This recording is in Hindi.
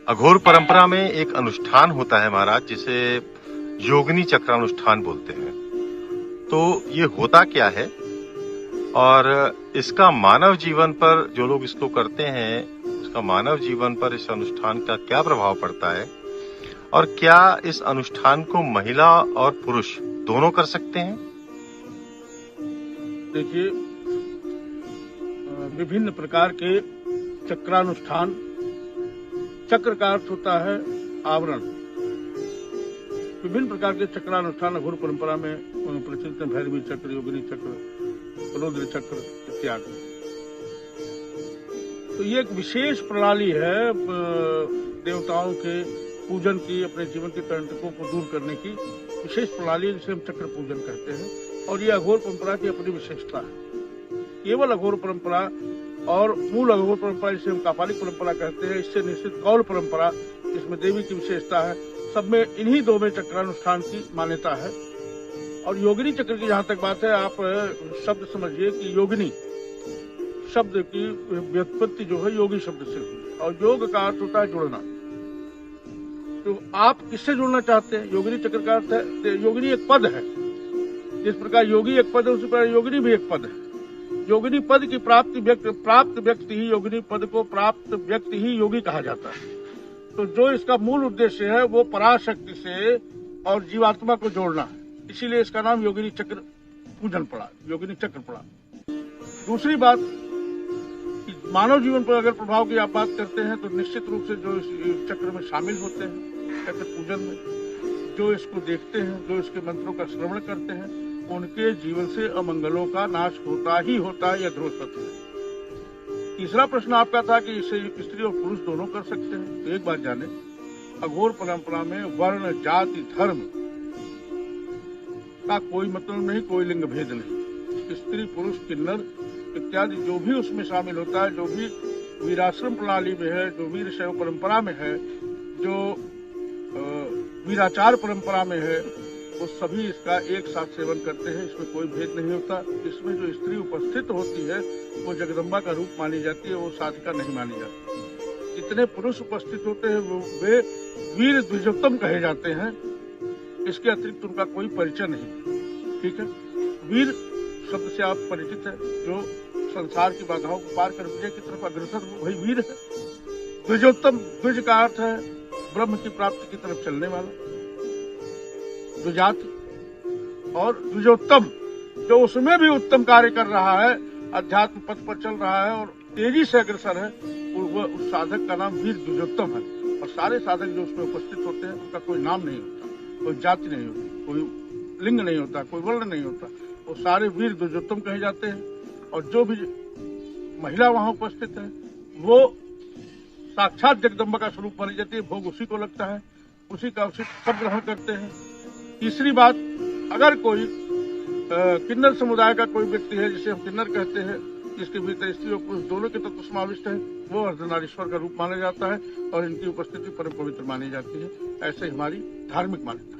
अघोर परंपरा में एक अनुष्ठान होता है महाराज, जिसे योगिनी चक्रानुष्ठान बोलते हैं। तो ये होता क्या है और इसका मानव जीवन पर, जो लोग इसको करते हैं, उसका मानव जीवन पर इस अनुष्ठान का क्या प्रभाव पड़ता है और क्या इस अनुष्ठान को महिला और पुरुष दोनों कर सकते हैं? देखिए, विभिन्न प्रकार के चक्रानुष्ठान, चक्र का अर्थ होता है आवरण। विभिन्न प्रकार के चक्रानुष्ठान अघोर परंपरा में प्रचलित हैं। भैरवी चक्र, योगिनी चक्र, रुद्र चक्र इत्यादि। तो ये एक विशेष प्रणाली है देवताओं के पूजन की, अपने जीवन के कंटकों को दूर करने की विशेष प्रणाली, जिसे हम चक्र पूजन कहते हैं। और ये अघोर परंपरा की अपनी विशेषता है। केवल अघोर परंपरा और मूल अघोर परंपरा, जिसे हम कापालिक परंपरा कहते हैं, इससे निश्चित कौल परंपरा, जिसमें देवी की विशेषता है, सब में इन्हीं दो में चक्रानुष्ठान की मान्यता है। और योगिनी चक्र की जहां तक बात है, आप शब्द समझिए कि योगिनी शब्द की व्युत्पत्ति जो है योगी शब्द से हुई है, और योग का अर्थ होता है जुड़ना। तो आप किससे जुड़ना चाहते हैं? योगिनी चक्र का अर्थ है, योगिनी एक पद है। जिस प्रकार योगी एक पद है, उसी प्रकार योगिनी भी एक पद है। योगिनी पद की प्राप्त व्यक्ति ही, योगिनी पद को प्राप्त व्यक्ति ही योगी कहा जाता है। तो जो इसका मूल उद्देश्य है वो पराशक्ति से और जीवात्मा को जोड़ना है, इसीलिए इसका नाम योगिनी चक्र पूजन पड़ा, योगिनी चक्र पड़ा। दूसरी बात, मानव जीवन पर अगर प्रभाव की आप बात करते हैं तो निश्चित रूप से जो इस चक्र में शामिल होते हैं, चक्र पूजन में, जो इसको देखते हैं, जो इसके मंत्रों का श्रवण करते हैं, उनके जीवन से अमंगलों का नाश होता ही होता है, यह ध्रुव सत्य है। तीसरा प्रश्न आपका था कि इसे स्त्री और पुरुष दोनों कर सकते हैं। तो एक बात जाने, अघोर परंपरा में वर्ण, जाति, धर्म का कोई मतलब नहीं, कोई लिंग भेद नहीं। स्त्री, पुरुष, किन्नर इत्यादि जो भी उसमें शामिल होता है, जो भी वीराश्रम प्रणाली में है, जो वीर शैव परंपरा में है, जो वीराचार परंपरा में है, वो सभी इसका एक साथ सेवन करते हैं। इसमें कोई भेद नहीं होता। इसमें जो स्त्री उपस्थित होती है वो जगदम्बा का रूप मानी जाती है, वो साधिका नहीं मानी जाती। जितने पुरुष उपस्थित होते हैं वे वीर द्विजोत्तम कहे जाते हैं। इसके अतिरिक्त उनका कोई परिचय नहीं। ठीक है, वीर शब्द से आप परिचित है, जो संसार की बाधाओं को पार कर विजय की तरफ अग्रसर, वही वीर है। द्विजोत्तम, द्विज का अर्थ है ब्रह्म की प्राप्ति की तरफ चलने वाला, द्विजाति। और द्विजोत्तम, जो उसमें भी उत्तम कार्य कर रहा है, अध्यात्म पथ पर चल रहा है और तेजी से अग्रसर है, वह उस साधक का नाम वीर द्विजोत्तम है। और सारे साधक जो उसमें उपस्थित होते हैं, उनका कोई नाम नहीं होता, कोई जाति नहीं होती, कोई लिंग नहीं होता, कोई वर्ण नहीं होता, वो सारे वीर द्विजोत्तम कहे जाते हैं। और जो भी महिला वहां उपस्थित है वो साक्षात जगदम्बा का स्वरूप मानी जाती है। भोग उसी को लगता है, उसी का उसी सब ग्रहण करते हैं। तीसरी बात, अगर कोई किन्नर समुदाय का कोई व्यक्ति है, जिसे हम किन्नर कहते हैं, जिसके भीतर स्त्री और पुरुष दोनों के तत्व समाविष्ट है, वो अर्धनारीश्वर का रूप माना जाता है और इनकी उपस्थिति परम पवित्र मानी जाती है। ऐसे हमारी धार्मिक मान्यता।